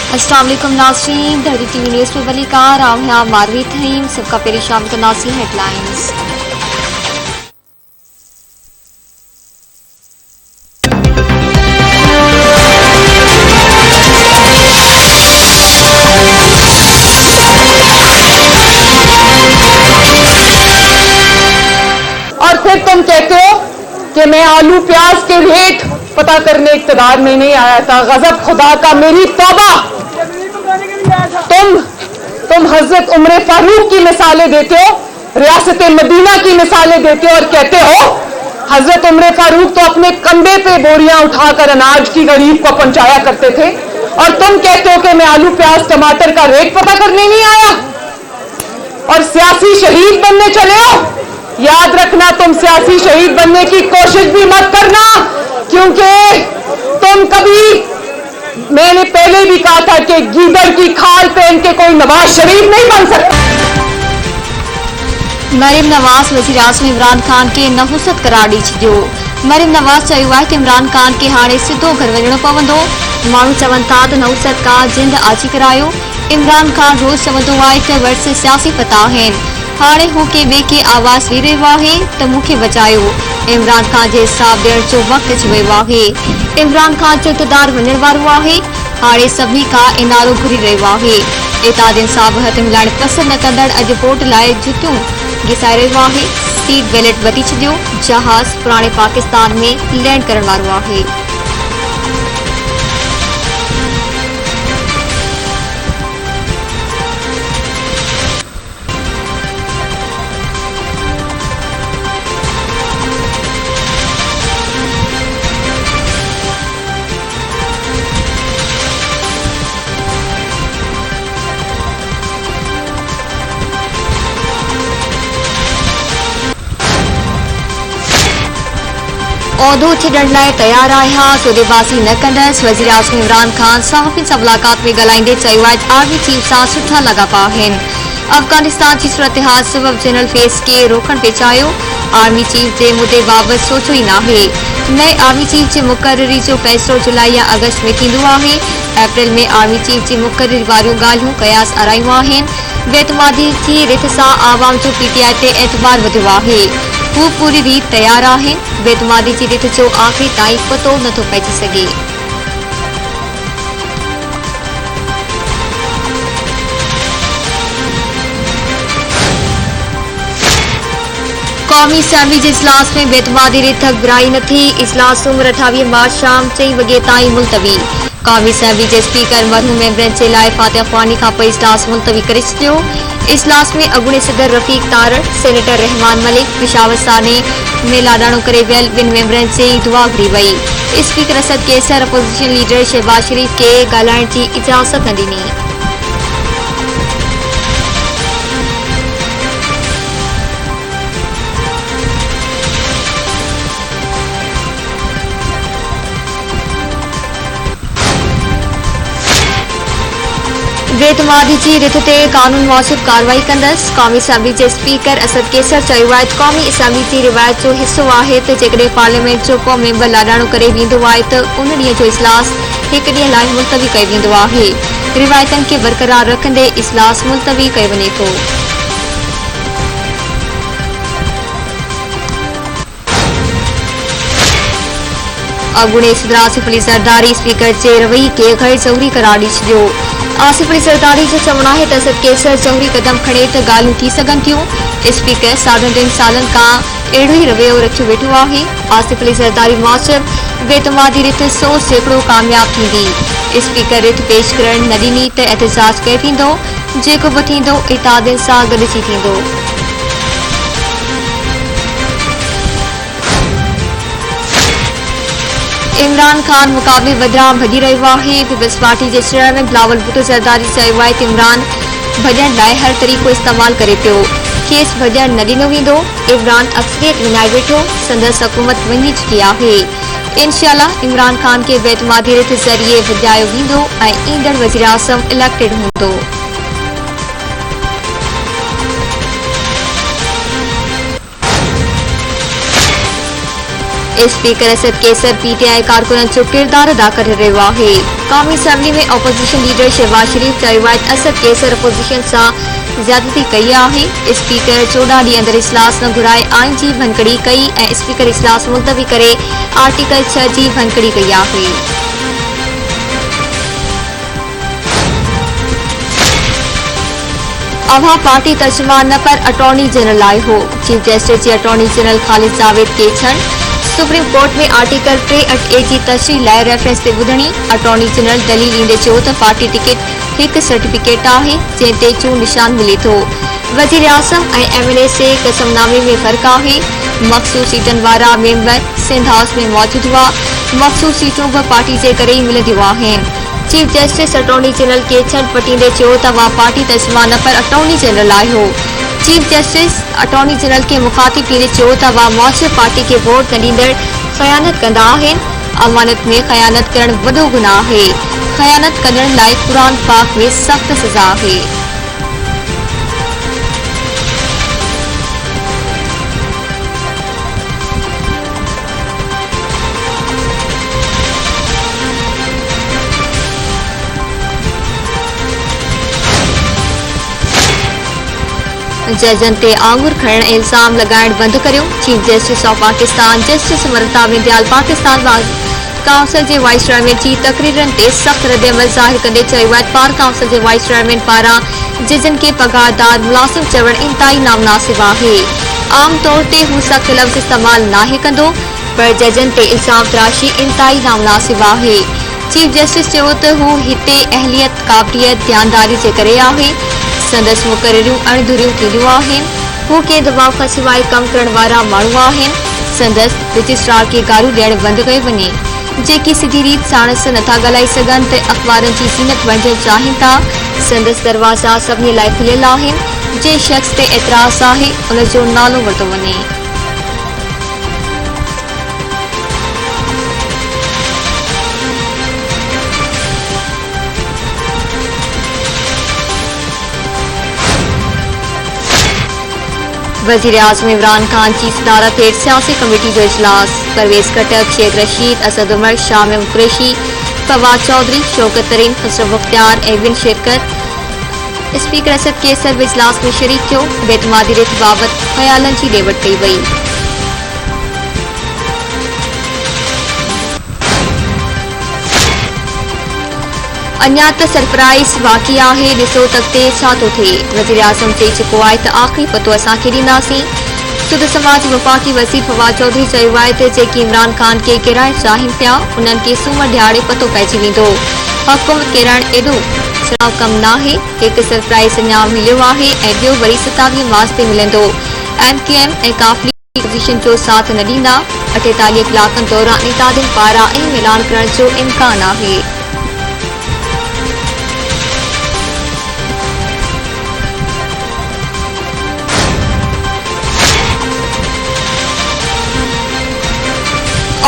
अस्सलाम वालेकुम नाज़रीन, दहरी टीवी न्यूज़ में बली का राम है मारवी थईम सबका पेरी शाम का नासी हेडलाइंस। और फिर तुम कहते हो कि मैं आलू प्याज के रेट पता करने इक़्तिदार में नहीं आया था। गजब खुदा का, मेरी तौबा। तुम हजरत उमर फारूक की मिसालें देते हो, रियासत मदीना की मिसालें देते हो और कहते हो हजरत उमर फारूक तो अपने कंधे पे बोरियां उठाकर अनाज की गरीब को पहुंचाया करते थे, और तुम कहते हो कि मैं आलू प्याज टमाटर का रेट पता करने नहीं आया और सियासी शहीद बनने चले हो। याद रखना, तुम सियासी शहीद बनने की कोशिश भी मत करना, क्योंकि तुम कभी, मैंने पहले भी कहा था कि गीदड़ की खाल पहन के कोई नवाज शरीफ नहीं बन सकता। मरीम नवाज वज़ीर आज़म इमरान खान के नहुसत करार ॾई छॾियो। मरीम नवाज चयो आहे त इमरान खान खे हाणे सिधो घर वञणो पवंदो। माण्हू चवनि था त नहुसत का जिंद आची करायो। इमरान खान रोज़ चवंदो आहे त वर्स सियासी फतह आहिनि, हाणे हू के ॿिए खे आवाज़ ॾेई रहियो आहे त मूंखे बचायो। इमरान खान जे हिसाब ॾियण जो वक़्तु अची वियो आहे। इमरान खान जो इक़्तिदार वञण वारो आहे, हाणे सभिनी खां इनारो घुरी रहियो आहे। इतादियुनि सां बि हथ मिलाइण पसंदि न कंदड़ अॼु वोट लाइ जुतियूं घिसाए रहियो आहे। सीट बैलेट वधी छॾियो, जहाज़ पुराणे पाकिस्तान में लैंड करण वारो आहे। औदो छॾण लाइ तयार आहियां, सौदेबाज़ी न कंदसि। वज़ीर आज़म इमरान खान सहाफ़ियुनि सां मुलाक़ात में ॻाल्हाईंदे चयो आहे त आर्मी चीफ सां सुठा लाॻापा आहिनि। अफ़गानिस्तान जी सूरत-हाल सबब जनरल फेस खे रोकण ते चाहियो। आर्मी चीफ जे मुदे बाबति सोचियो ई नाहे। नए आर्मी चीफ जी मुक़ररी जो फ़ैसिलो जुलाई या अगस्त में थींदो आहे। अप्रैल में आर्मी चीफ जी मुक़ररी वारियूं ॻाल्हियूं कयास आरायूं आहिनि। बेतमादी जी रिथ सां आवाम जो PTI ते एतबार वधियो आहे। हू पूरी रीत तयार आहिनि। बेतमादी जी रिथ जो आख़िरी ताईं पतो नथो पइजी सघे। क़ौमी असम्बली जे इजलास में बेतमादी रिथ अॻिराई न थी। इजलास सूमर 28 मार्च शाम 4 वॻे ताईं मुलतवी। क़ौमी असम्बली जे स्पीकर मरहूम मेंबरनि जे लाइ फातिहा ख़्वानी खां पोइ इजलास मुलतवी करे छॾियो। इजलास में अॻूणे सदर रफ़ीक तारड़, सेनेटर रहमान मलिक, पिशावर साने में लाॾाणो करे वियल ॿिनि मेंबरनि जी दुआ घुरी वई। Speaker Asad Qaiser opposition leader Shahbaz शरीफ खे ॻाल्हाइण जी इजाज़त न ॾिनी। बेतमादी जी रिथ ते कानून मूजिब कार्रवाई कंदसि। क़ौमी असम्बली जे स्पीकर असद कैसर चयो आहे त क़ौमी असम्बली जी रिवायत जो हिसो आहे त जेकॾहिं पार्लियामेंट जो को मेंबर लाॾाणो करे वेंदो आहे त उन ॾींहं जो इजलास हिकु ॾींहं लाइ मुलतवी कयो वेंदो आहे। रिवायतनि खे बरक़रार रखंदे इजलास मुलतवी कयो वञे थो। अॻूणे सदर आसिफ अली ज़रदारी स्पीकर जे रवैये खे गैर ज़रूरी करार ॾई छॾियो। आसिफ अली ज़रदारी जो चवणु आहे त असद कैसर ज़रूरी क़दम खणे त ॻाल्हियूं थी सघनि थियूं। स्पीकर साढनि 2 सालनि खां अहिड़ो ई रवैयो रखियो वेठो आहे। आसिफ अली ज़रदारी मूजिब बेतमादी रिथ 100% कामयाब थींदी। स्पीकर रिथ पेश करण न ॾिनी त एहतजाज कयो वेंदो। जेको बि थींदो इतादियुनि सां गॾिजी थींदो। इमरान खान मुक़ाबले बदिरां भॼी रहियो आहे। पीपल्स पार्टी जे चेयरमैन बिलावल भुट्टो ज़रदारी चयो आहे त इमरान भॼण लाइ हर तरीक़ो इस्तेमाल करे पियो। खेसि भॼण न ॾिनो वेंदो। इमरान अक्सरियत विञाए वेठो। संदसि हुकूमत वञी चुकी आहे। इंशाअल्लाह इमरान खान खे बेतमादी रिथ ज़रिए भॼायो वेंदो ऐं ईंदड़ वज़ीर आज़म इलेक्टेड हूंदो। स्पीकर असद कैसर पीटीआई कारकुननि जो किरदार अदा करे रहियो आहे। क़ौमी असेंबली में अपोजिशन लीडर शहबाज शरीफ चयो आहे त असद कैसर अपोजिशन सां ज्यादती कई आहे। स्पीकर 14 ॾींहं अंदरि इजलास न घुराए आइन जी भनकड़ी कई ऐं स्पीकर इजलास मुलतवी करे आर्टिकल 6 जी भनकड़ी कई आहे। अवां पार्टी तर्जुमान न पर अटॉर्नी जनरल आयो हो। Chief justice G attorney general Khalid Javed के छण सुप्रीम कोर्ट में आर्टिकल 63A जी तशरीह लाइ रेफरेंस ते ॿुधणी। अटॉर्नी जनरल दलील ॾींदे चयो त पार्टी टिकट हिकु सर्टिफिकेट आहे जंहिं ते चूंड निशान मिले थो। वज़ीर आज़म ऐं MLA से कसमनामे में फ़र्क़ आहे। मख़सूस सीटनि वारा मेंबर सिंध हाउस में मौजूद हुआ। मख़सूस सीटूं बि पार्टी जे करे ई मिलंदियूं आहिनि। चीफ जस्टिस अटॉर्नी जनरल के छड़ पटींदे चयो त उहा पार्टी तर्जुमान न पर अटॉर्नी जनरल आयो। चीफ जस्टिस अटॉर्नी जनरल के मुखातिब ॾींदे चयो त उहा मौजूद पार्टी के वोट न ॾींदड़ ख़यानत कंदा आहिनि। अमानत में ख़यानत करणु वॾो गुनाह आहे। ख़यानत करण लाइ क़ुरान पाक में सख़्त सज़ा आहे। जजन ते आंगुर खणण इल्जाम लगाइण बंद करियो। Chief justice of Pakistan justice ममता विंदयाल पाकिस्तान बार काउंसिल जे वाइस चेयरमैन जी तकरीरन ते सख्त रद्दअमल ज़ाहिर कंदे चयो आहे बार काउंसिल जे वाइस चेयरमैन पारां जजन के पगारदार मुलाज़िम चवण इंतहाई नामुनासिब आहे। आम तौर ते हू सख्त लफ़्ज़ इस्तेमाल नाहे कंदो पर जजन ते इल्जाम तराशी इंतहाई नामुनासिब आहे। चीफ जस्टिस चयो त हू हिते अहलियत काबिलियत ध्यानदारी जे करे आहे। संदसि मुक़ररियूं अणधुरियूं थींदियूं आहिनि। हू कंहिं दबाव खां सवाइ कम करण वारा माण्हू आहिनि। संदसि रजिस्ट्रार खे गारियूं ॾियणु बंदि कयो वञे। जेकी सिधी रीत साणसि नथा ॻाल्हाए सघनि त अख़बारनि जी ज़ीनत बणिजणु चाहिनि था। संदसि दरवाज़ा सभिनी लाइ खुलियल आहिनि। जे शख़्स ते एतिराज़ आहे उन जो नालो वरितो वञे। वज़ीर आज़म इमरान खान की सदारत हेठि सियासी कमेटी जो इजलास। परवेज़ खट्टक, शेख रशीद, असद उमर, शाह महमूद कुरैशी, फवाद चौधरी, शौकत तरीन, खसरो मुख्तियार ऐं ॿिनि शिरकत। स्पीकर असद कैसर बि इजलास में शरीक थियो। बेतमादी रिथ बाबति ख़यालनि जी ॾे वठि कई वई। अञा त सरप्राइज़ बाक़ी आहे। ॾिसो तॻिते छा थो थिए। वज़ीर आज़म चई चुको आहे त आख़िरी पतो असांखे ॾींदासीं। सुध समाज वफ़ाक़ी वज़ीर फवाद चौधरी चयो आहे त जेकी इमरान खान खे किराइणु चाहिनि पिया उन्हनि खे सूमर ॾियारे पतो पइजी वेंदो। हुकूमत किराइणु एॾो सराउ कमु नाहे। हिकु सरप्राइज़ अञा मिलियो आहे ऐं ॿियो वरी 27 मार्च ते मिलंदो। MQM ऐं काफ़िली अपोज़िशन जो साथ न ॾींदा। 48 कलाकनि दौरान नेतादिन पारां अहम ऐलान करण जो इम्कान आहे।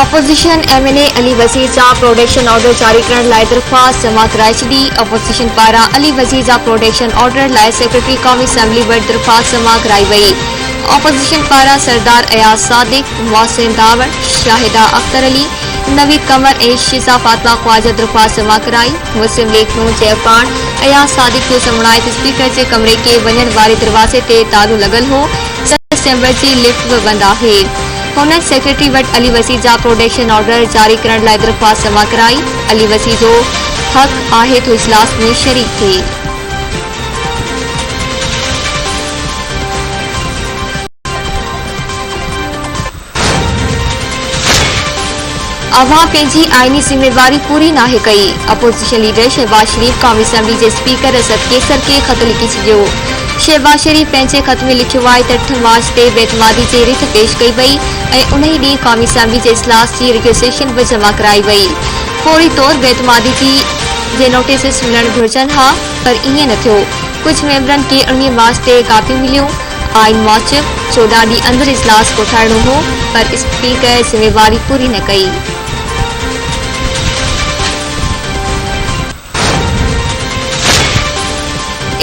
अपोजिशन MLA अली वज़ीर जा प्रोटेक्शन ऑर्डर जारी करण लाइ दरख़्वास्त जमा कराए छॾी। अपोजिशन पारां अली वज़ीर जा प्रोटेक्शन ऑर्डर लाइ सेक्रेटरी क़ौमी असेंबली वटि दरख़्वास्त जमा कराई वई। अपोजिशन पारां सरदार अयाज सादिक, मोहसिन दावड़, शाहिदा अख्तर अली, नवीद कमर ऐं शिज़ा फातिमा ख्वाजा दरख़्वास्त जमा कराई। मुस्लिम लीग नून चयो पाण अयाज सादिक जो समणाए त स्पीकर जे कमरे के वञण वारे दरवाज़े ते तालो लॻल हो। 10 चैम्बर जी लिफ्ट बि बंदि आहे। हुन सेक्रेटरी वटि अली वज़ीर जा प्रोटेक्शन ऑर्डर जारी करण लाइ दरख़्वास्त जमा कराई। अली वज़ीर जो हक़ आहे तो इजलास में शरीक थिए। अवां पंहिंजी आईनी ज़िम्मेवारी पूरी नाहे कई। अपोजिशन लीडर शहबाज शरीफ क़ौमी असेंबली जे स्पीकर असद कैसर खे ख़त लिखी छॾियो। शहबाज शरीफ पंहिंजे ख़त में लिखियो आहे त 8 मार्च ते बेतमादी जी रिथ पेश कई वई ऐं उन ई ॾींहुं क़ौमी असेंबली जे इजलास जी रिक्वेसेशन बि जमा कराई वई। फौरी तौर बेतमादी जे नोटिस मिलणु घुरिजनि हा पर ईअं न थियो। कुझु मेंबरनि खे 19 मार्च ते कापियूं मिलियूं। आइन मूजिब 14 ॾींहं अंदरि इजलास कोठाइणो हो पर स्पीकर ज़िम्मेवारी पूरी न कई।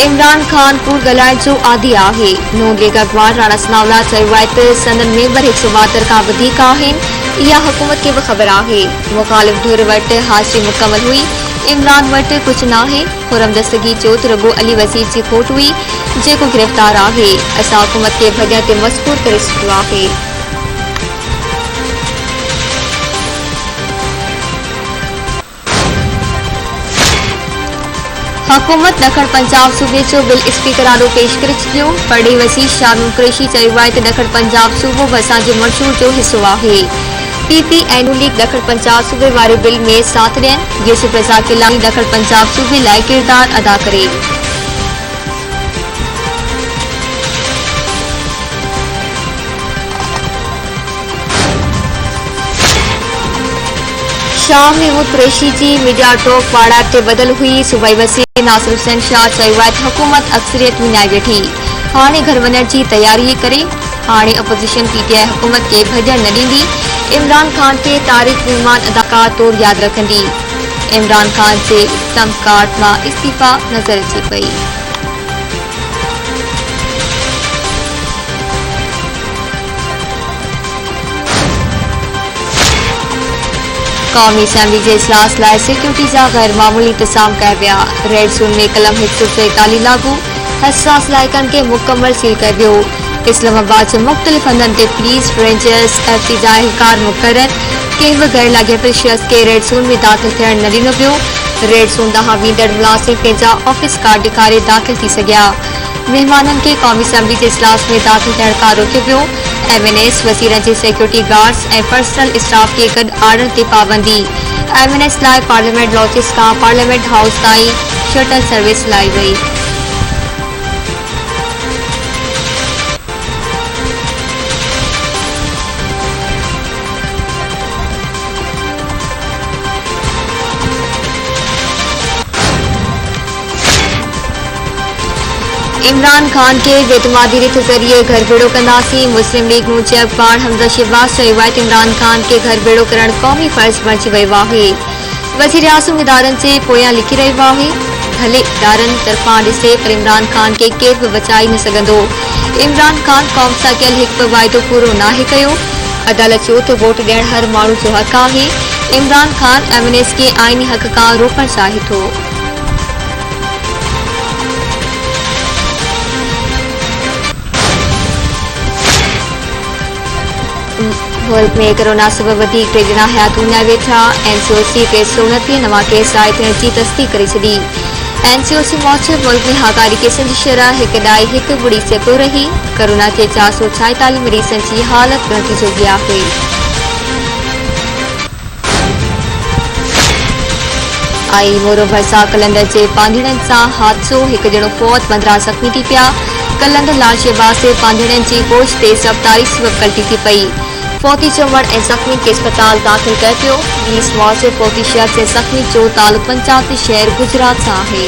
इमरान खान कूड़ ॻाल्हाइण जो आदी आहे। नून लीग अॻवान राणा सनाउल्ला चयो आहे त संदन मेंबर 172 खां वधीक आहिनि। यह हुकूमत के ख़बर आहे। मुखालिफ धुर वट हाज़िरी मुकम्मल हुई। इमरान वट कुछ ना है। खुरम दस्तगी चो त रुगो अली वज़ीर जी खोट हुई जेको गिरफ्तार आहे। असां हुकूमत के भॼण ते मजबूर करे छॾियो आहे। हुकूमत ॾखण पंजाब सूबे जो बिल स्पीकरानो पेश करे छॾियो। पढ़े वसीर शामीम कुरैशी चयो आहे त ॾखण पंजाब सूबो बि असांजे मंशूर जो हिसो आहे। पीपी ऐं नून लीग ॾखण पंजाब सूबे वारे बिल में साथ ॾियनि। यूसुफ रज़ाक किलानी ॾखण पंजाब सूबे लाइ किरदार अदा करे। शाह महमूद कुरैशी जी मीडिया टॉक वाड़ा ते बदल हुई। सूबाई वज़ीर नासिर हुसैन शाह चयो आहे त हुकूमत अक्सरियत विञाए वेठी, हाणे घर वञण जी तयारी करे। हाणे अपोजिशन पीटीआई हुकूमत के भॼण न ॾींदी। इमरान खान के तारीख़ मेहमान अदाकार तौर यादि रखंदी। इमरान खान जे ट्रम्प कार्ड मां इस्तीफ़ा नज़र अचे पई। कौमी असम्बली के इजलास लाइ सिक्योरिटी जा गैर मामूली इंतजाम कया विया। रेड ज़ोन में कलम 144 लागू। हसास इलाइक़नि के मुकम्मल सील कयो वियो। इस्लामाबाद जे मुख़्तलिफ़ हंधनि ते पुलिस, रेंजर्स, एफसी जा एहलकार मुक़रर। कंहिं बि गैर लाॻापियल शख़्स खे रेड ज़ोन में दाख़िल थियण न ॾिनो पियो। रेड ज़ोन ॾांहुं वेंदड़ मुलाज़िम पंहिंजा ऑफिस कार्ड ॾेखारे दाख़िल थी सघिया। महिमाननि खे कौमी असम्बली जे इजलास में दाख़िल थियण खां रोकियो पियो। एमएनएस वज़ीरनि जे सिक्योरिटी गार्ड्स ऐं पर्सनल स्टाफ खे गॾु आणण ते पाबंदी। एमएनएस लाइ पार्लियामेंट लॉजिस खां पार्लियामेंट हाउस ताईं शटल सर्विस हलाई वई। इमरान खान के बेतमादी रिथ ज़रिए घर भेड़ो कंदासीं। मुस्लिम लीग नूं चयो पाण हमज़ा शहबाज चयो आहे त इमरान खान के घर भेड़ो करण क़ौमी फ़र्ज़ बणिजी वियो आहे। वज़ीर आज़म इदारनि जे पोयां लिखी रहियो आहे। भले इदारनि तरफ़ां ॾिसे पर इमरान खान के केर बि बचाए न सघंदो। इमरान खान क़ौम सां कयल हिकु बि वाइदो पूरो नाहे कयो। अदालत चयो त वोट ॾियण हर माण्हू जो हक़ आहे। इमरान खान एमएनएस के आइनी हक़ खां रोकणु चाहे थो। मुल्क में कोरोना सबब वधीक 3 ॼणा हयात विञाए वेठा। एनसीओसी 329 नवां केस आहे थियण जी तस्दीक करे छॾी। एनसीओसी मूजिबि मुल्क में हाकारी केसनि जी शरह 1.1 रही। कोरोना के 446 मरीज़नि जी हालत घटि जोगी आहे। आई मोरो भरसा कलंदर जे पांधड़नि सां हादसो। 1 ॼणो फौत, 15 ज़ख़्मी थी पिया। कलंदर लाल शहबाज जे पांधड़नि जी कोच ते सफ़दारी सबब गलती थी पई। फौती चवण ऐं ज़ख़्मी खे अस्पताल दाख़िल कयो पियो। पुलिस मूजिबि फौती शख़्स ऐं ज़ख़्मी जो तालुक़ु पंजाब जे शहर गुजरात सां आहे।